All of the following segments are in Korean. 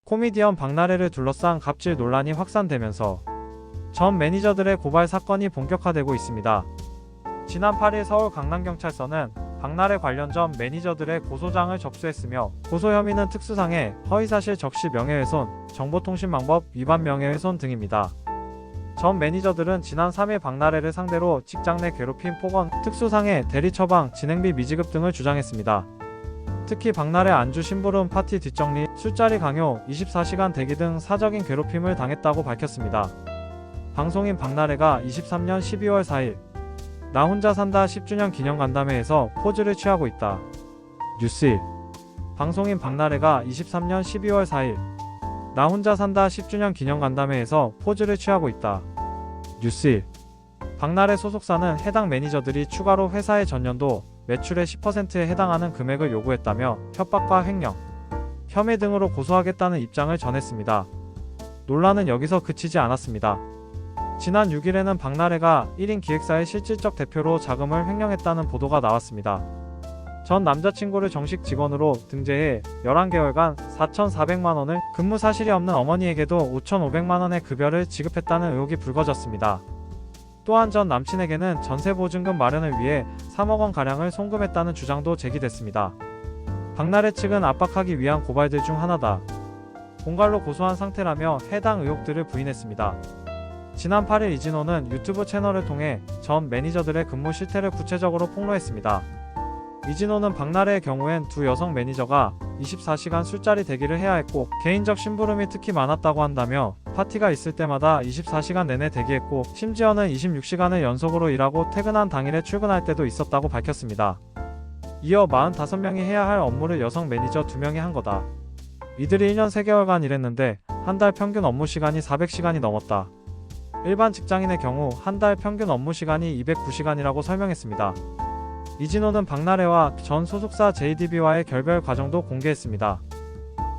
코미디언 박나래를 둘러싼 갑질 논란이 확산되면서 전 매니저들의 고발 사건이 본격화되고 있습니다. 지난 8일 서울 강남경찰서는 박나래 관련 전 매니저들의 고소장을 접수했으며 고소 혐의는 특수상해, 허위사실 적시 명예훼손, 정보통신망법 위반 명예훼손 등입니다. 전 매니저들은 지난 3일 박나래를 상대로 직장 내 괴롭힘, 폭언, 특수상해, 대리처방, 진행비 미지급 등을 주장했습니다. 특히 박나래 안주 심부름, 파티 뒷정리, 술자리 강요, 24시간 대기 등 사적인 괴롭힘을 당했다고 밝혔습니다. 방송인 박나래가 23년 12월 4일 나 혼자 산다 10주년 기념간담회에서 포즈를 취하고 있다. 뉴스1. 방송인 박나래가 23년 12월 4일 나 혼자 산다 10주년 기념간담회에서 포즈를 취하고 있다. 뉴스1. 박나래 소속사는 해당 매니저들이 추가로 회사의 전년도 매출의 10%에 해당하는 금액을 요구했다며 협박과 횡령, 혐의 등으로 고소하겠다는 입장을 전했습니다. 논란은 여기서 그치지 않았습니다. 지난 6일에는 박나래가 1인 기획사의 실질적 대표로 자금을 횡령했다는 보도가 나왔습니다. 전 남자친구를 정식 직원으로 등재해 11개월간 4,400만원을 근무 사실이 없는 어머니에게도 5,500만원의 급여를 지급했다는 의혹이 불거졌습니다. 또한 전 남친에게는 전세보증금 마련을 위해 3억원가량을 송금했다는 주장도 제기됐습니다. 박나래 측은 압박하기 위한 고발들 중 하나다. 공갈로 고소한 상태라며 해당 의혹들을 부인했습니다. 지난 8일 이진호는 유튜브 채널을 통해 전 매니저들의 근무 실태를 구체적으로 폭로했습니다. 이진호는 박나래의 경우엔 두 여성 매니저가 24시간 술자리 대기를 해야 했고 개인적 심부름이 특히 많았다고 한다며 파티가 있을 때마다 24시간 내내 대기했고 심지어는 26시간을 연속으로 일하고 퇴근한 당일에 출근할 때도 있었다고 밝혔습니다. 이어 45명이 해야 할 업무를 여성 매니저 2명이 한 거다. 이들이 1년 3개월간 일했는데 한 달 평균 업무 시간이 400시간이 넘었다. 일반 직장인의 경우 한 달 평균 업무 시간이 209시간이라고 설명했습니다. 이진호는 박나래와 전 소속사 JDB와의 결별 과정도 공개했습니다.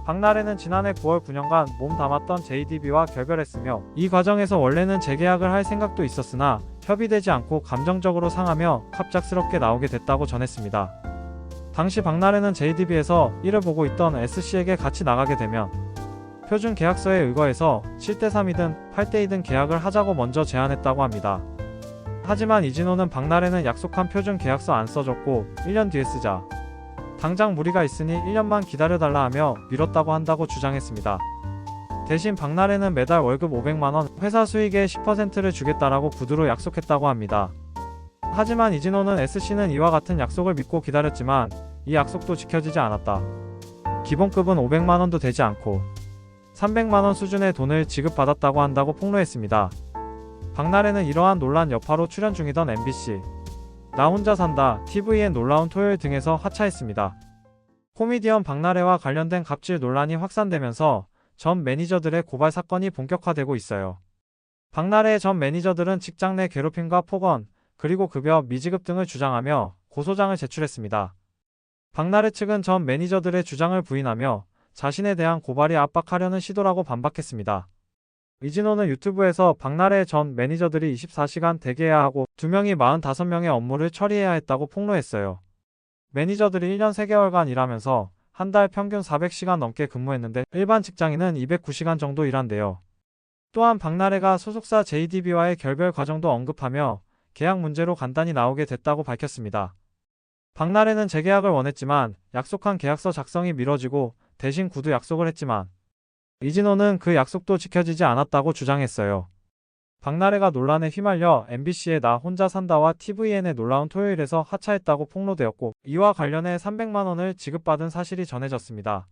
박나래는 지난해 9월 9년간 몸담았던 JDB와 결별했으며 이 과정에서 원래는 재계약을 할 생각도 있었으나 협의되지 않고 감정적으로 상하며 갑작스럽게 나오게 됐다고 전했습니다. 당시 박나래는 JDB에서 일을 보고 있던 SC에게 같이 나가게 되면 표준 계약서에 의거해서 7대3이든 8대2든 계약을 하자고 먼저 제안했다고 합니다. 하지만 이진호는 박나래는 약속한 표준 계약서 안 써줬고 1년 뒤에 쓰자. 당장 무리가 있으니 1년만 기다려달라 하며 미뤘다고 한다고 주장했습니다. 대신 박나래는 매달 월급 500만원, 회사 수익의 10%를 주겠다라고 구두로 약속했다고 합니다. 하지만 이진호는 SC는 이와 같은 약속을 믿고 기다렸지만 이 약속도 지켜지지 않았다. 기본급은 500만원도 되지 않고 300만원 수준의 돈을 지급받았다고 한다고 폭로했습니다. 박나래는 이러한 논란 여파로 출연 중이던 MBC 나 혼자 산다, TVN 놀라운 토요일 등에서 하차했습니다. 코미디언 박나래와 관련된 갑질 논란이 확산되면서 전 매니저들의 고발 사건이 본격화되고 있어요. 박나래의 전 매니저들은 직장 내 괴롭힘과 폭언, 그리고 급여 미지급 등을 주장하며 고소장을 제출했습니다. 박나래 측은 전 매니저들의 주장을 부인하며 자신에 대한 고발이 압박하려는 시도라고 반박했습니다. 이진호는 유튜브에서 박나래 전 매니저들이 24시간 대기해야 하고 2명이 45명의 업무를 처리해야 했다고 폭로했어요. 매니저들이 1년 3개월간 일하면서 한 달 평균 400시간 넘게 근무했는데 일반 직장인은 209시간 정도 일한대요. 또한 박나래가 소속사 JDB와의 결별 과정도 언급하며 계약 문제로 간단히 나오게 됐다고 밝혔습니다. 박나래는 재계약을 원했지만 약속한 계약서 작성이 미뤄지고 대신 구두 약속을 했지만 이진호는 그 약속도 지켜지지 않았다고 주장했어요. 박나래가 논란에 휘말려 MBC의 나 혼자 산다와 TVN의 놀라운 토요일에서 하차했다고 폭로되었고 이와 관련해 300만원을 지급받은 사실이 전해졌습니다.